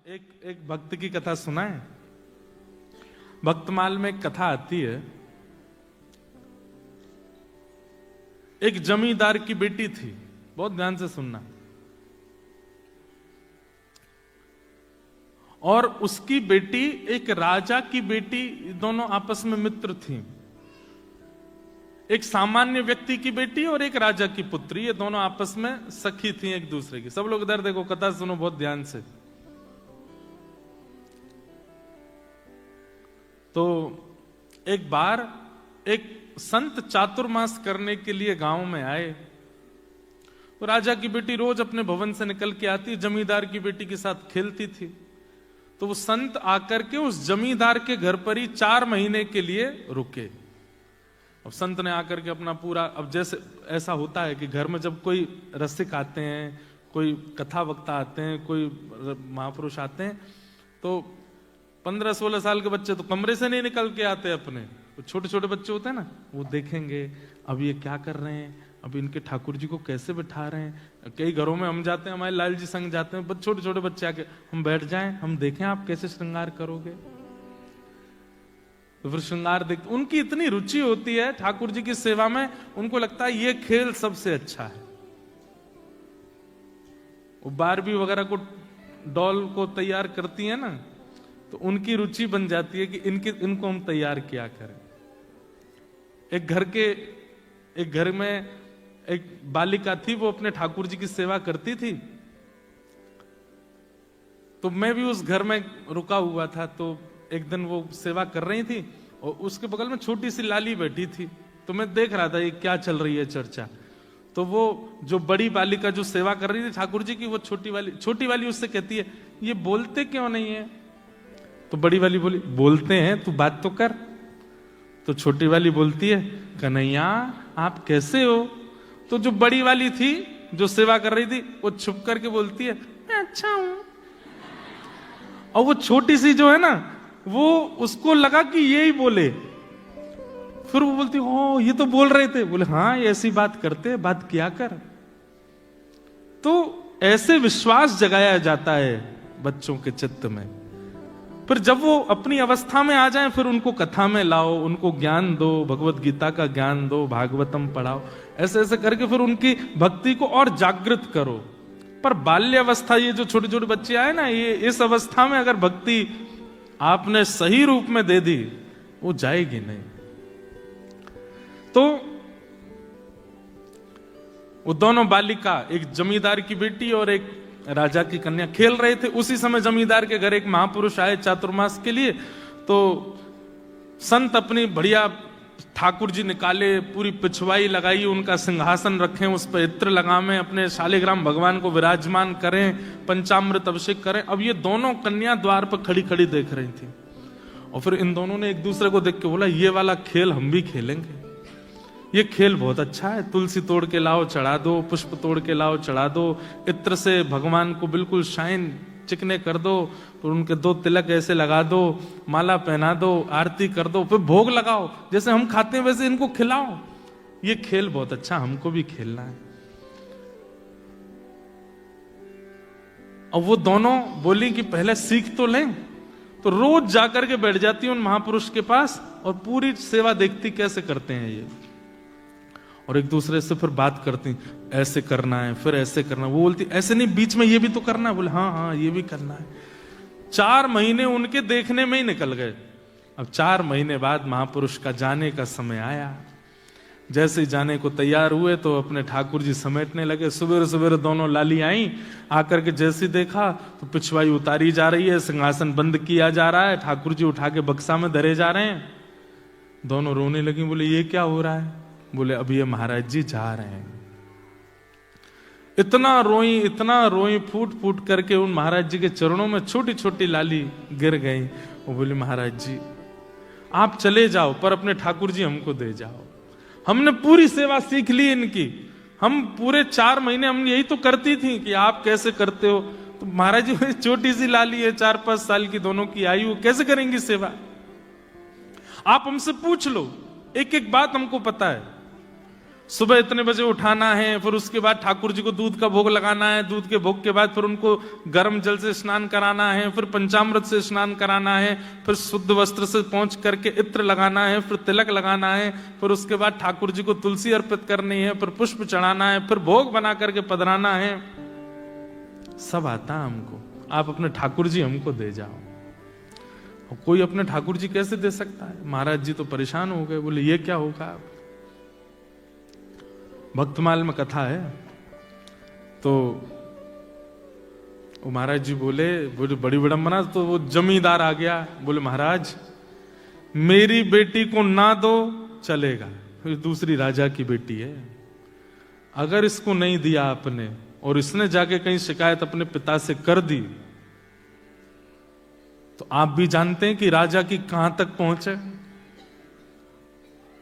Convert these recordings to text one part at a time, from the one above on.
एक भक्त की कथा सुना है। भक्तमाल में एक कथा आती है। एक जमींदार की बेटी थी, बहुत ध्यान से सुनना, और उसकी बेटी एक राजा की बेटी, दोनों आपस में मित्र थी। एक सामान्य व्यक्ति की बेटी और एक राजा की पुत्री, ये दोनों आपस में सखी थी एक दूसरे की। सब लोग इधर देखो, कथा सुनो बहुत ध्यान से। तो एक बार एक संत चातुर्मास करने के लिए गांव में आए। तो राजा की बेटी रोज अपने भवन से निकल के आती, जमींदार की बेटी के साथ खेलती थी। तो वो संत आकर के उस जमींदार के घर पर ही 4 महीने के लिए रुके। अब संत ने आकर के अपना पूरा, अब जैसे ऐसा होता है कि घर में जब कोई रसिक आते हैं, कोई कथा वक्ता आते हैं, कोई महापुरुष आते हैं, तो 15-16 साल के बच्चे तो कमरे से नहीं निकल के आते अपने। तो छोटे छोटे बच्चे होते हैं ना, वो देखेंगे अब ये क्या कर रहे हैं, अब इनके ठाकुर जी को कैसे बिठा रहे हैं। कई घरों में हम जाते हैं, हमारे लाल जी संग जाते हैं, छोटे छोटे बच्चे आके हम बैठ जाएं, हम देखें आप कैसे श्रृंगार करोगे। तो फिर श्रृंगार देख, उनकी इतनी रुचि होती है ठाकुर जी की सेवा में, उनको लगता है ये खेल सबसे अच्छा है। वो बारबी वगैरह को, डॉल को तैयार करती है ना, तो उनकी रुचि बन जाती है कि इनको हम तैयार किया करें। एक घर में एक बालिका थी, वो अपने ठाकुर जी की सेवा करती थी। तो मैं भी उस घर में रुका हुआ था। तो एक दिन वो सेवा कर रही थी और उसके बगल में छोटी सी लाली बैठी थी। तो मैं देख रहा था ये क्या चल रही है चर्चा। तो वो जो बड़ी बालिका जो सेवा कर रही थी ठाकुर जी की, वो छोटी वाली उससे कहती है, ये बोलते क्यों नहीं है। तो बड़ी वाली बोली, बोलते हैं, तू बात तो कर। तो छोटी वाली बोलती है, कन्हैया आप कैसे हो। तो जो बड़ी वाली थी जो सेवा कर रही थी, वो छुप करके बोलती है, मैं अच्छा हूं। और वो छोटी सी जो है ना, वो उसको लगा कि ये ही बोले। फिर वो बोलती, ओ ये तो बोल रहे थे। बोले हाँ, ये ऐसी बात करते, बात किया कर। तो ऐसे विश्वास जगाया जाता है बच्चों के चित्त में। फिर जब वो अपनी अवस्था में आ जाएं, फिर उनको कथा में लाओ, उनको ज्ञान दो, भगवत गीता का ज्ञान दो, भागवतम पढ़ाओ, ऐसे ऐसे करके फिर उनकी भक्ति को और जागृत करो। पर बाल्य अवस्था, ये जो छोटे छोटे बच्चे आए ना, ये इस अवस्था में अगर भक्ति आपने सही रूप में दे दी, वो जाएगी नहीं। तो वो दोनों बालिका, एक जमींदार की बेटी और एक राजा की कन्या, खेल रहे थे। उसी समय जमींदार के घर एक महापुरुष आए चातुर्मास के लिए। तो संत अपनी बढ़िया ठाकुर जी निकाले, पूरी पिछवाई लगाई, उनका सिंहासन रखें, उस पर इत्र लगावें, अपने शालिग्राम भगवान को विराजमान करें, पंचामृत अभिषेक करें। अब ये दोनों कन्या द्वार पर खड़ी खड़ी देख रही थी। और फिर इन दोनों ने एक दूसरे को देख के बोला, ये वाला खेल हम भी खेलेंगे, ये खेल बहुत अच्छा है। तुलसी तोड़ के लाओ चढ़ा दो, पुष्प तोड़ के लाओ चढ़ा दो, इत्र से भगवान को बिल्कुल शाइन चिकने कर दो, फिर उनके 2 तिलक ऐसे लगा दो, माला पहना दो, आरती कर दो, फिर भोग लगाओ, जैसे हम खाते हैं वैसे इनको खिलाओ। ये खेल बहुत अच्छा, हमको भी खेलना है। और वो दोनों बोली कि पहले सीख तो लें। तो रोज जाकर के बैठ जाती उन महापुरुष के पास और पूरी सेवा देखती कैसे करते हैं ये, और एक दूसरे से फिर बात करती, ऐसे करना है, फिर ऐसे करना है। वो बोलती ऐसे नहीं, बीच में ये भी तो करना है। बोले हाँ हाँ ये भी करना है। 4 महीने उनके देखने में ही निकल गए। अब 4 महीने बाद महापुरुष का जाने का समय आया। जैसे ही जाने को तैयार हुए तो अपने ठाकुर जी समेटने लगे। सवेरे सवेरे दोनों लाली आई, आकर के जैसे देखा तो पिछवाई उतारी जा रही है, सिंहासन बंद किया जा रहा है, ठाकुर जी उठा के बक्सा में धरे जा रहे हैं। दोनों रोने लगी। बोले ये क्या हो रहा है। बोले अब ये महाराज जी जा रहे हैं। इतना रोई, फूट फूट करके उन महाराज जी के चरणों में छोटी छोटी लाली गिर गई। वो बोली महाराज जी आप चले जाओ, पर अपने ठाकुर जी हमको दे जाओ। हमने पूरी सेवा सीख ली इनकी, हम पूरे 4 महीने हम यही तो करती थी कि आप कैसे करते हो। तो महाराज जी छोटी सी लाली है, 4-5 साल की दोनों की आयु, कैसे करेंगी सेवा। आप हमसे पूछ लो, एक एक बात हमको पता है। सुबह इतने बजे उठाना है, फिर उसके बाद ठाकुर जी को दूध का भोग लगाना है, दूध के भोग के बाद फिर उनको गर्म जल से स्नान कराना है, फिर पंचामृत से स्नान कराना है, फिर शुद्ध वस्त्र से पहुंच करके इत्र लगाना है, फिर तिलक लगाना है, फिर उसके बाद ठाकुर जी को तुलसी अर्पित करनी है, फिर पुष्प चढ़ाना है, फिर भोग बना करके पधराना है। सब आता है हमको, आप अपने ठाकुर जी हमको दे जाओ। कोई अपने ठाकुर जी कैसे दे सकता है? महाराज जी तो परेशान हो गए, बोले ये क्या होगा। भक्तमाल में कथा है, तो वो महाराज जी बोले बड़ी विडंबना, तो वो जमींदार आ गया, बोले महाराज मेरी बेटी को ना दो चलेगा, फिर दूसरी राजा की बेटी है, अगर इसको नहीं दिया आपने और इसने जाके कहीं शिकायत अपने पिता से कर दी तो आप भी जानते हैं कि राजा की कहां तक पहुंचे,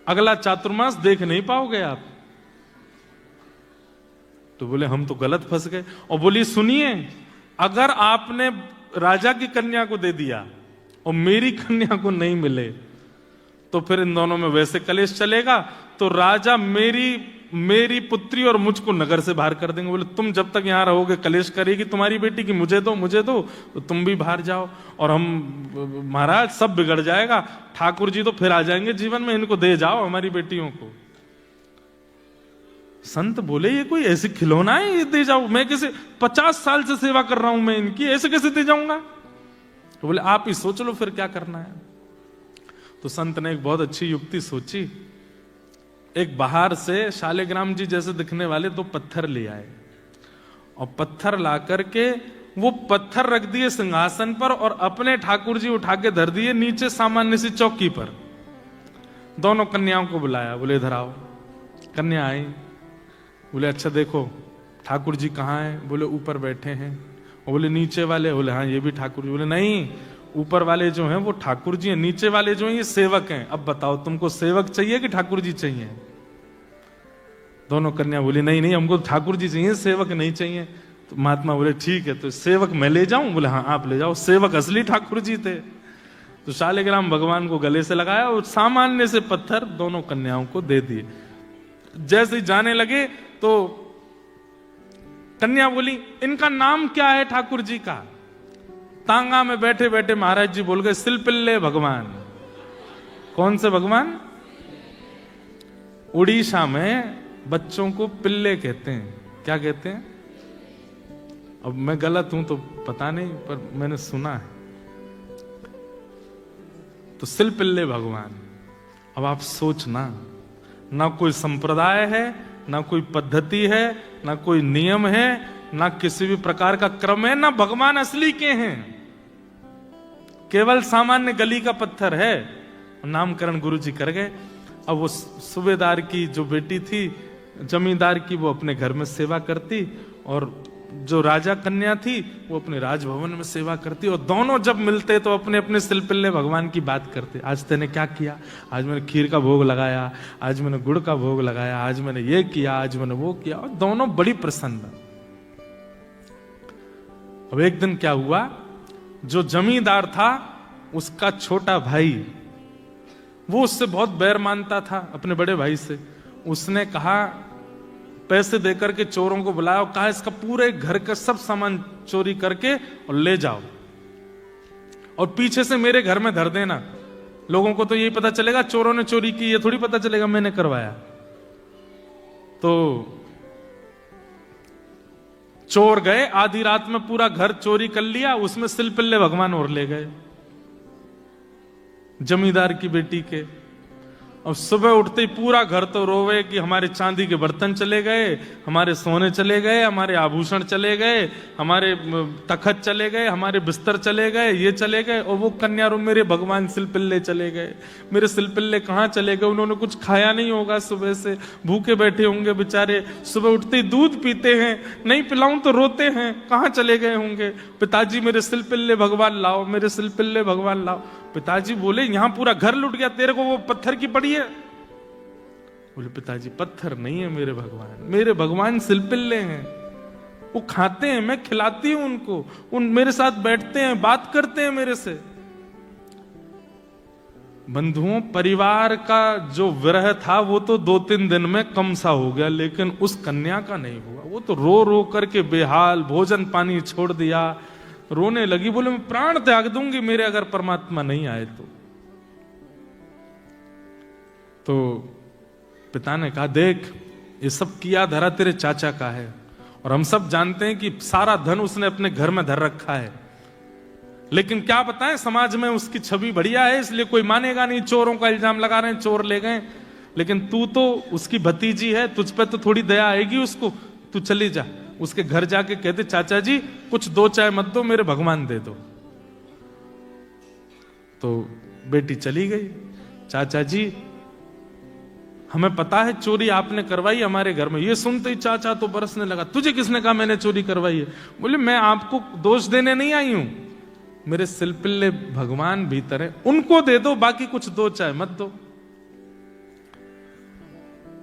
अगला चातुर्मास देख नहीं पाओगे आप। तो बोले हम तो गलत फंस गए। और बोली सुनिए, अगर आपने राजा की कन्या को दे दिया और मेरी कन्या को नहीं मिले तो फिर इन दोनों में वैसे कलेश चलेगा, तो राजा मेरी पुत्री और मुझको नगर से बाहर कर देंगे। बोले तुम जब तक यहां रहोगे कलेश करेगी तुम्हारी बेटी की, मुझे दो तो तुम भी बाहर जाओ और हम महाराज सब बिगड़ जाएगा, ठाकुर जी तो फिर आ जाएंगे जीवन में, इनको दे जाओ हमारी बेटियों को। संत बोले ये कोई ऐसी खिलौना है, ये दे जाओ, मैं कैसे 50 साल से सेवा कर रहा हूं मैं इनकी, ऐसे कैसे दे जाऊंगा। तो बोले आप ही सोच लो फिर क्या करना है। तो संत ने एक बहुत अच्छी युक्ति सोची, एक बाहर से शालिग्राम जी जैसे दिखने वाले 2 पत्थर ले आए और पत्थर ला करके वो पत्थर रख दिए सिंहासन पर और अपने ठाकुर जी उठा के धर दिए नीचे सामान्य सी चौकी पर। दोनों कन्याओं को बुलाया, बोले इधर आओ। कन्या आई, बोले अच्छा देखो ठाकुर जी कहाँ हैं? बोले ऊपर बैठे हैं। और बोले नीचे वाले? बोले हाँ ये भी ठाकुर जी। बोले नहीं, ऊपर वाले जो हैं वो ठाकुर जी हैं, नीचे वाले जो हैं ये सेवक हैं। अब बताओ तुमको सेवक चाहिए कि ठाकुर जी चाहिए? दोनों कन्या बोली नहीं हमको ठाकुर जी चाहिए, सेवक नहीं चाहिए। तो महात्मा बोले ठीक है, तो सेवक मैं ले जाऊं? बोले हाँ आप ले जाओ, सेवक असली ठाकुर जी थे। तो शालिग्राम भगवान को गले से लगाया और सामान्य से पत्थर दोनों कन्याओं को दे दिए। जैसे ही जाने लगे तो कन्या बोली इनका नाम क्या है ठाकुर जी का? तांगा में बैठे बैठे महाराज जी बोल गए सिलपिल्ले भगवान। कौन से भगवान? उड़ीसा में बच्चों को पिल्ले कहते हैं। क्या कहते हैं? अब मैं गलत हूं तो पता नहीं, पर मैंने सुना है। तो सिलपिल्ले भगवान। अब आप सोचना, ना कोई संप्रदाय है, ना कोई पद्धति है, ना कोई नियम है, ना किसी भी प्रकार का क्रम है, ना भगवान असली के हैं, केवल सामान्य गली का पत्थर है। नामकरण गुरु जी कर गए। अब वो सूबेदार की जो बेटी थी जमींदार की, वो अपने घर में सेवा करती और जो राजा कन्या थी वो अपने राजभवन में सेवा करती। और दोनों जब मिलते तो अपने अपने सिलपिल्ले भगवान की बात करते। आज तेने क्या किया? आज मैंने खीर का भोग लगाया, आज मैंने गुड़ का भोग लगाया, आज मैंने ये किया, आज मैंने वो किया। और दोनों बड़ी प्रसन्न। अब एक दिन क्या हुआ, जो जमींदार था उसका छोटा भाई, वो उससे बहुत बैर मानता था अपने बड़े भाई से। उसने कहा पैसे देकर के चोरों को बुलाया और कहा इसका पूरे घर का सब सामान चोरी करके और ले जाओ और पीछे से मेरे घर में धर देना। लोगों को तो यही पता चलेगा चोरों ने चोरी की, ये थोड़ी पता चलेगा मैंने करवाया। तो चोर गए, आधी रात में पूरा घर चोरी कर लिया, उसमें सिलपिल्ले भगवान और ले गए जमींदार की बेटी के। और सुबह उठते ही पूरा घर तो रोवे कि हमारे चांदी के बर्तन चले गए, हमारे सोने चले गए, हमारे आभूषण चले गए, हमारे तखत चले गए, हमारे बिस्तर चले गए, ये चले गए। और वो कन्या रो मेरे भगवान सिलपिल्ले चले गए। मेरे सिलपिल्ले कहाँ चले गए? उन्होंने कुछ खाया नहीं होगा, सुबह से भूखे बैठे होंगे बेचारे, सुबह उठते ही दूध पीते हैं, नहीं पिलाऊं तो रोते हैं, कहाँ चले गए होंगे? पिताजी मेरे सिलपिल्ले भगवान लाओ, मेरे सिलपिल्ले भगवान लाओ। पिताजी बोले यहां पूरा घर लुट गया, तेरे को वो पत्थर की पड़ी है? बोले पिताजी पत्थर नहीं है मेरे भगवान सिलपिल्ले हैं। वो खाते हैं, मैं खिलाती हूं उनको, मेरे साथ बैठते हैं, बात करते हैं मेरे से। बंधुओं, परिवार का जो विरह था वो तो 2-3 दिन में कम सा हो गया, लेकिन उस कन्या का नहीं हुआ। वो तो रो रो करके बेहाल, भोजन पानी छोड़ दिया, रोने लगी, बोले मैं प्राण त्याग दूंगी मेरे अगर परमात्मा नहीं आए तो पिता ने कहा, देख ये सब किया धरा तेरे चाचा का है, और हम सब जानते हैं कि सारा धन उसने अपने घर में धर रखा है, लेकिन क्या बताएं समाज में उसकी छवि बढ़िया है, इसलिए कोई मानेगा नहीं। चोरों का इल्जाम लगा रहे हैं, चोर ले गए, लेकिन तू तो उसकी भतीजी है, तुझ पे तो थोड़ी दया आएगी उसको। तू चली जा, उसके घर जाके कहते चाचा जी कुछ 2 चाय मत दो, मेरे भगवान दे दो। तो बेटी चली गई, चाचा जी हमें पता है चोरी आपने करवाई हमारे घर में। ये सुनते ही चाचा तो बरसने लगा, तुझे किसने कहा मैंने चोरी करवाई है? बोले मैं आपको दोष देने नहीं आई हूं, मेरे सिलपिल्ले भगवान भीतर है, उनको दे दो, बाकी कुछ 2 चाय मत दो।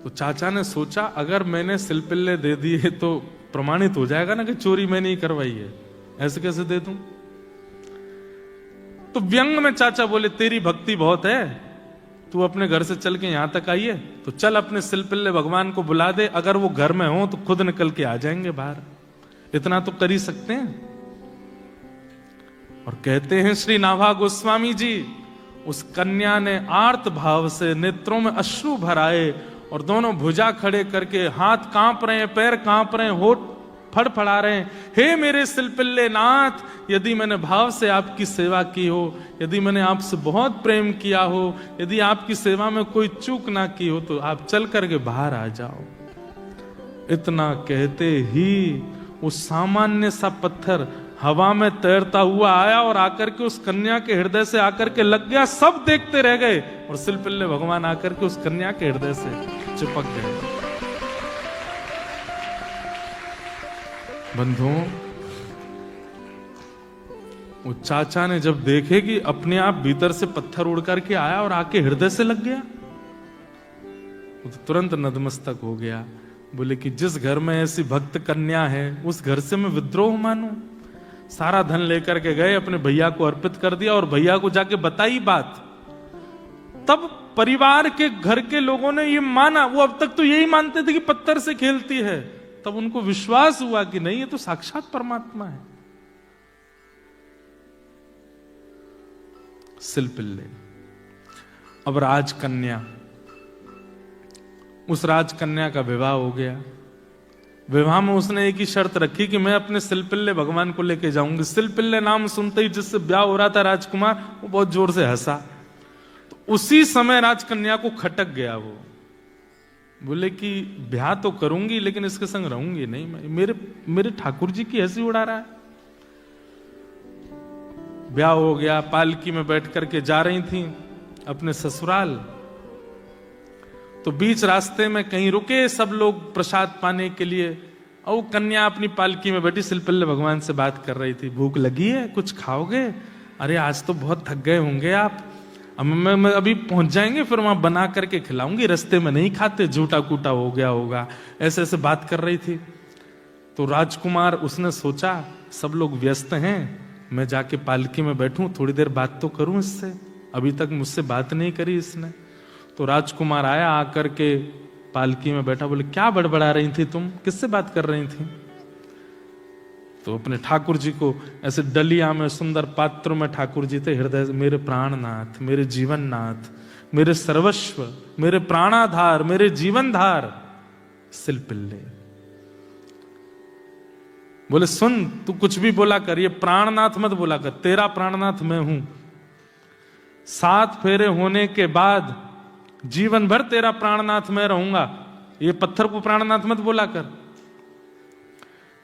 तो चाचा ने सोचा अगर मैंने सिलपिल्ले दे दिए तो प्रमाणित हो जाएगा ना कि चोरी मैंने ही करवाई है, ऐसे कैसे दे दूं? तो व्यंग में चाचा बोले तेरी भक्ति बहुत है, तू अपने घर से चल के यहां तक आई है, तो चल अपने सिलपिल्ले भगवान को बुला दे, अगर वो घर में हो तो खुद निकल के आ जाएंगे बाहर, इतना तो कर ही सकते हैं। और कहते हैं श्री नाभा गोस्वामी जी, उस कन्या ने आर्त भाव से नेत्रों में अश्रु भराए और दोनों भुजा खड़े करके हाथ कांप रहे हैं, पैर कांप रहे हैं, होठ फड़फड़ा रहे हैं, हे मेरे सिलपिल्ले नाथ, यदि मैंने भाव से आपकी सेवा की हो, यदि मैंने आपसे बहुत प्रेम किया हो, यदि आपकी सेवा में कोई चूक ना की हो, तो आप चल करके बाहर आ जाओ। इतना कहते ही वो सामान्य सा पत्थर हवा में तैरता हुआ आया और आकर के उस कन्या के हृदय से आकर के लग गया। सब देखते रह गए और सिलपिल्ले भगवान आकर के उस कन्या के हृदय से चिपक गए। बंधुओं, वो चाचा ने जब देखे कि अपने आप भीतर से पत्थर उड़ करके आया और आके हृदय से लग गया, वो तो तुरंत नतमस्तक हो गया। बोले कि जिस घर में ऐसी भक्त कन्या है उस घर से मैं विद्रोह मानूं? सारा धन लेकर के गए, अपने भैया को अर्पित कर दिया और भैया को जाके बताई बात। तब परिवार के घर के लोगों ने ये माना, वो अब तक तो यही मानते थे कि पत्थर से खेलती है, तब उनको विश्वास हुआ कि नहीं ये तो साक्षात परमात्मा है। सिलपिल्ले। अब राजकन्या, उस राजकन्या का विवाह हो गया। विवाह में उसने एक ही शर्त रखी कि मैं अपने सिलपिल्ले भगवान को लेके जाऊंगी। सिलपिल्ले नाम सुनते ही जिससे ब्याह हो रहा था राजकुमार, वो बहुत जोर से हंसा। तो उसी समय राजकन्या को खटक गया। वो बोले कि ब्याह तो करूंगी लेकिन इसके संग रहूंगी नहीं, मैं मेरे ठाकुर जी की हंसी उड़ा रहा है। ब्याह हो गया, पालकी में बैठ करके जा रही थी अपने ससुराल। तो बीच रास्ते में कहीं रुके सब लोग प्रसाद पाने के लिए, और कन्या अपनी पालकी में बैठी सिलपिल्ले भगवान से बात कर रही थी। भूख लगी है, कुछ खाओगे? अरे आज तो बहुत थक गए होंगे आप, अब मैं अभी पहुंच जाएंगे, फिर वहां बना करके खिलाऊंगी, रास्ते में नहीं खाते, झूठा कूटा हो गया होगा। ऐसे ऐसे बात कर रही थी। तो राजकुमार, उसने सोचा सब लोग व्यस्त हैं, मैं जाके पालकी में बैठूं, थोड़ी देर बात तो करूं इससे, अभी तक मुझसे बात नहीं करी इसने। तो राजकुमार आया, आकर के पालकी में बैठा। बोले क्या बड़बड़ा रही थी तुम, किससे बात कर रही थी? तो अपने ठाकुर जी को ऐसे डलिया में, सुंदर पात्र में ठाकुर जी थे हृदय, मेरे प्राणनाथ, मेरे जीवननाथ, मेरे सर्वस्व, मेरे प्राणाधार, मेरे जीवनधार सिलपिल्ले। बोले सुन, तू कुछ भी बोला कर, ये प्राणनाथ मत बोला कर, तेरा प्राणनाथ मैं हूं। 7 फेरे होने के बाद जीवन भर तेरा प्राणनाथ मैं रहूंगा, ये पत्थर को प्राणनाथ मत बोला कर।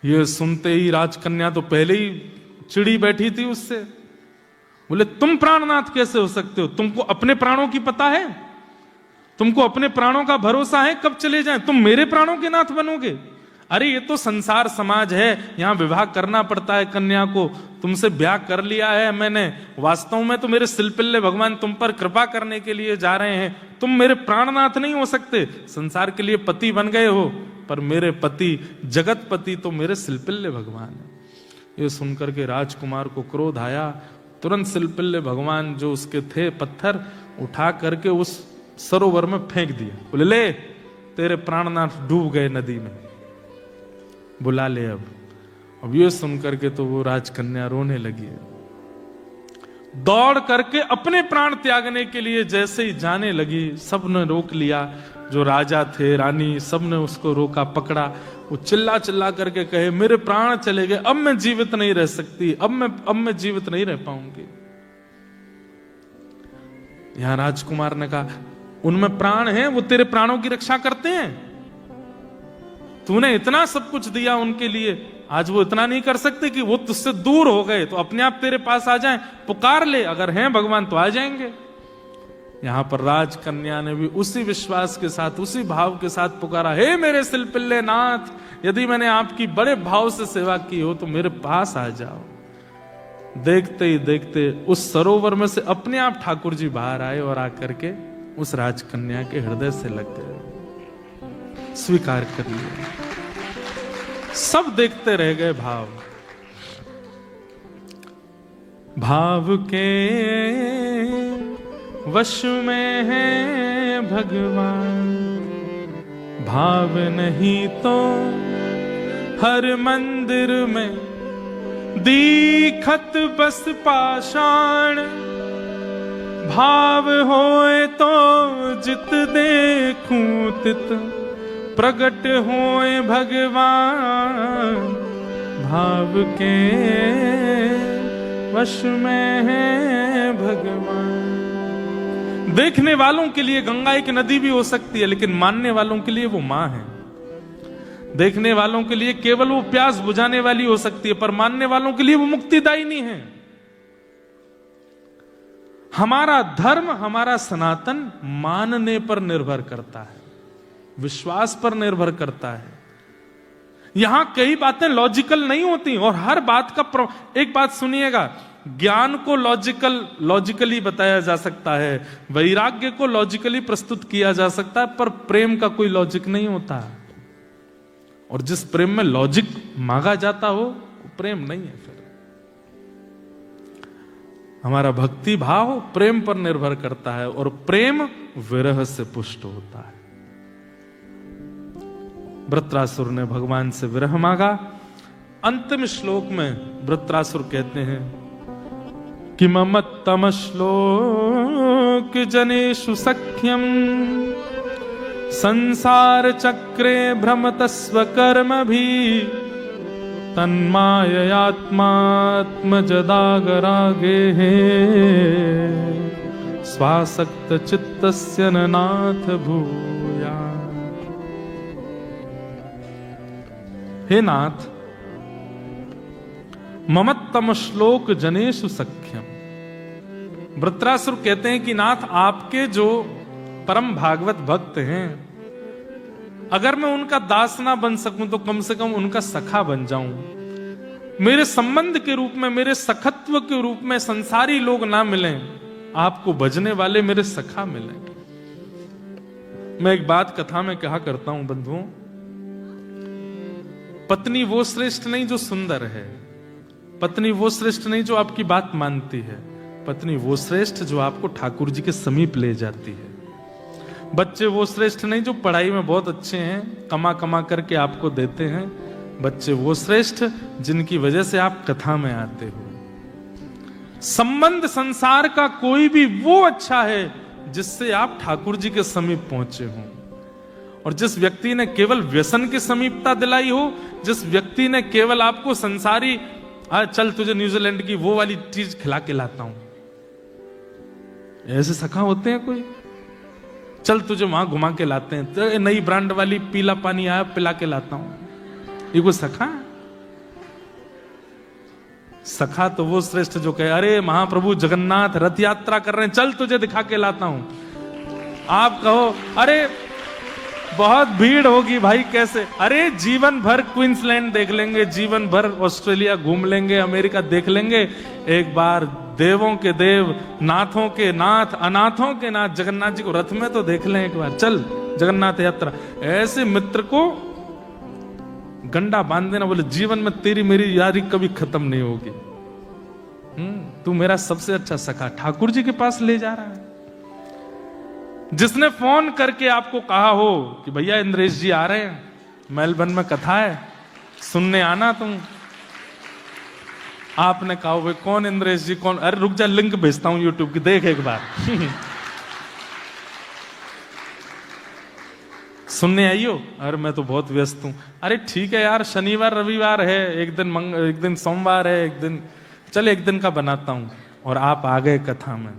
ये सुनते ही राजकन्या तो पहले ही चिड़ी बैठी थी उससे। बोले तुम प्राणनाथ कैसे हो सकते हो? तुमको अपने प्राणों की पता है? तुमको अपने प्राणों का भरोसा है? कब चले जाएं? तुम मेरे प्राणों के नाथ बनोगे? अरे ये तो संसार समाज है, यहां विवाह करना पड़ता है कन्या को, तुमसे ब्याह कर लिया है मैंने, वास्तव में तो मेरे सिलपिल्ले भगवान तुम पर कृपा करने के लिए जा रहे हैं, तुम मेरे प्राणनाथ नहीं हो सकते। संसार के लिए पति बन गए हो, पर मेरे पति, जगत पति तो मेरे सिलपिल्ले भगवान है। ये सुनकर के राजकुमार को क्रोध आया। तुरंत सिलपिल्ले भगवान जो उसके थे पत्थर, उठा करके उस सरोवर में फेंक दिया। बोले ले, तेरे प्राणनाथ डूब गए नदी में, बुला ले। अब ये सुन करके तो वो राजकन्या रोने लगी है। दौड़ करके अपने प्राण त्यागने के लिए जैसे ही जाने लगी, सबने रोक लिया। जो राजा थे, रानी, सबने उसको रोका, पकड़ा। वो चिल्ला चिल्ला करके कहे, मेरे प्राण चले गए, अब मैं जीवित नहीं रह सकती, अब मैं जीवित नहीं रह पाऊंगी। यहां राजकुमार ने कहा, उनमें प्राण हैं, वो तेरे प्राणों की रक्षा करते हैं। तूने इतना सब कुछ दिया उनके लिए, आज वो इतना नहीं कर सकते कि वो तुझसे दूर हो गए तो अपने आप तेरे पास आ जाएं? पुकार ले, अगर हैं भगवान तो आ जाएंगे। यहां पर राजकन्या ने भी उसी विश्वास के साथ, उसी भाव के साथ पुकारा, हे मेरे सिलपिल्ले नाथ, यदि मैंने आपकी बड़े भाव से सेवा की हो तो मेरे पास आ जाओ। देखते ही देखते उस सरोवर में से अपने आप ठाकुर जी बाहर आए और आकर के उस राजकन्या के हृदय से लग गए, स्वीकार कर लिया। सब देखते रह गए। भाव के वश में है भगवान, भाव नहीं तो हर मंदिर में दीखत बस पाषाण। भाव होए तो जित देखूं तित प्रगट होए भगवान। भाव के वश में है भगवान। देखने वालों के लिए गंगा एक नदी भी हो सकती है, लेकिन मानने वालों के लिए वो मां है। देखने वालों के लिए केवल वो प्यास बुझाने वाली हो सकती है, पर मानने वालों के लिए वो मुक्तिदायिनी है। हमारा धर्म, हमारा सनातन मानने पर निर्भर करता है, विश्वास पर निर्भर करता है। यहां कई बातें लॉजिकल नहीं होती और हर बात का एक बात सुनिएगा, ज्ञान को लॉजिकली बताया जा सकता है, वैराग्य को लॉजिकली प्रस्तुत किया जा सकता है, पर प्रेम का कोई लॉजिक नहीं होता। और जिस प्रेम में लॉजिक मांगा जाता हो वो प्रेम नहीं है। फिर हमारा भक्ति भाव प्रेम पर निर्भर करता है और प्रेम विरह से पुष्ट होता है। वृत्रासुर ने भगवान से विरह मांगा। अंतिम श्लोक में वृत्रासुर कहते हैं कि ममत्तम श्लोक जनेषु सख्यम संसार चक्रे भ्रमतस्व कर्म भी तन्माययात्मात्मजदागरागे स्वासक्त चित्तस्य नाथ भूया। हे नाथ, ममत्तम श्लोक जनेषु सख्यम। वृत्रासुर कहते हैं कि नाथ, आपके जो परम भागवत भक्त हैं, अगर मैं उनका दास ना बन सकूं तो कम से कम उनका सखा बन जाऊं। मेरे संबंध के रूप में, मेरे सखत्व के रूप में संसारी लोग ना मिलें, आपको भजने वाले मेरे सखा मिलें। मैं एक बात कथा में कहा करता हूं बंधुओं, पत्नी वो श्रेष्ठ नहीं जो सुंदर है, पत्नी वो श्रेष्ठ नहीं जो आपकी बात मानती है, पत्नी वो श्रेष्ठ जो आपको ठाकुर जी के समीप ले जाती है। बच्चे वो श्रेष्ठ नहीं जो पढ़ाई में बहुत अच्छे हैं, कमा कमा करके आपको देते हैं। बच्चे वो श्रेष्ठ जिनकी वजह से आप कथा में आते हो। संबंध संसार का कोई भी वो अच्छा है जिससे आप ठाकुर जी के समीप पहुंचे हो। और जिस व्यक्ति ने केवल व्यसन की समीपता दिलाई हो, जिस व्यक्ति ने केवल आपको संसारी चल तुझे न्यूजीलैंड की वो वाली चीज खिला के लाता हूं, ऐसे सखा होते हैं कोई? चल तुझे वहां घुमा के लाते हैं, तो नई ब्रांड वाली पीला पानी आया पिला के लाता हूं, ये कोई सखा? सखा तो वो श्रेष्ठ जो कहे, अरे महाप्रभु जगन्नाथ रथ यात्रा कर रहे हैं, चल तुझे दिखा के लाता हूं। आप कहो अरे बहुत भीड़ होगी भाई, कैसे? अरे जीवन भर क्वींसलैंड देख लेंगे, जीवन भर ऑस्ट्रेलिया घूम लेंगे, अमेरिका देख लेंगे, एक बार देवों के देव, नाथों के नाथ, अनाथों के नाथ जगन्नाथ जी को रथ में तो देख लें एक बार, चल जगन्नाथ यात्रा। ऐसे मित्र को गंडा बांध देना, बोले जीवन में तेरी मेरी यारी कभी खत्म नहीं होगी, तू मेरा सबसे अच्छा सखा ठाकुर जी के पास ले जा रहा है। जिसने फोन करके आपको कहा हो कि भैया इंद्रेश जी आ रहे हैं, मेलबर्न में कथा है, सुनने आना तुम। आपने कहा भाई कौन इंद्रेश जी कौन, अरे रुक जा लिंक भेजता हूं यूट्यूब की, देख एक बार सुनने आइयो। अरे मैं तो बहुत व्यस्त हूं। अरे ठीक है यार, शनिवार रविवार है, एक दिन सोमवार है, एक दिन का बनाता हूं। और आप आ गए कथा में।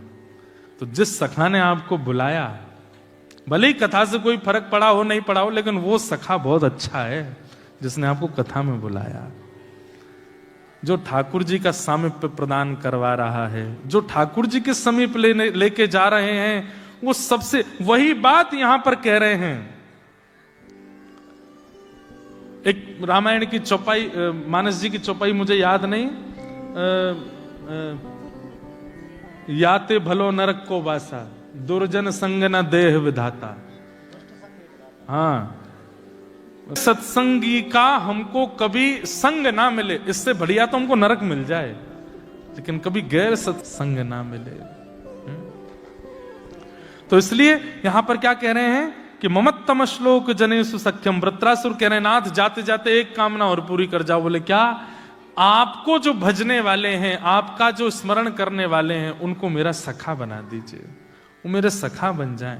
तो जिस सखा ने आपको बुलाया, भले ही कथा से कोई फर्क पड़ा हो नहीं पड़ा हो, लेकिन वो सखा बहुत अच्छा है जिसने आपको कथा में बुलाया, जो ठाकुर जी का सामीप्य प्रदान करवा रहा है, जो ठाकुर जी के समीप लेके जा रहे हैं, वो सबसे वही बात यहां पर कह रहे हैं। एक रामायण की चौपाई, मानस जी की चौपाई मुझे याद नहीं, याते भलो नरक को बासा, दुर्जन संग न देह विधाता। हाँ, सत्संगी का हमको कभी संग ना मिले, इससे बढ़िया तो हमको नरक मिल जाए, लेकिन कभी गैर सत्संग ना मिले। तो इसलिए यहां पर क्या कह रहे हैं कि ममत्तम श्लोक जनेषु सख्यम। वृत्रासुर कह रहे हैं नाथ जाते जाते एक कामना और पूरी कर जाओ। बोले क्या? आपको जो भजने वाले हैं, आपका जो स्मरण करने वाले हैं, उनको मेरा सखा बना दीजिए, वो मेरे सखा बन जाएं।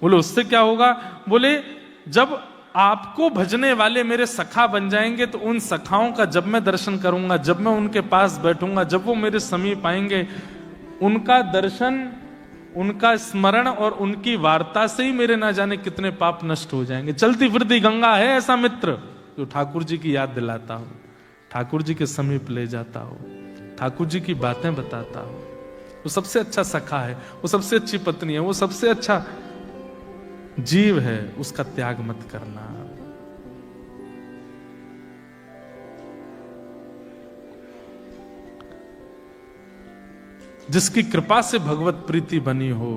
बोले उससे क्या होगा? बोले जब आपको भजने वाले मेरे सखा बन जाएंगे तो उन सखाओं का जब मैं दर्शन करूंगा, जब मैं उनके पास बैठूंगा, जब वो मेरे समीप आएंगे, उनका दर्शन, उनका स्मरण और उनकी वार्ता से ही मेरे ना जाने कितने पाप नष्ट हो जाएंगे। चलती फिरती गंगा है ऐसा मित्र जो ठाकुर जी की याद दिलाता हो, ठाकुर जी के समीप ले जाता हो, ठाकुर जी की बातें बताता हो। वो सबसे अच्छा सखा है, वो सबसे अच्छी पत्नी है, वो सबसे अच्छा जीव है। उसका त्याग मत करना। जिसकी कृपा से भगवत प्रीति बनी हो,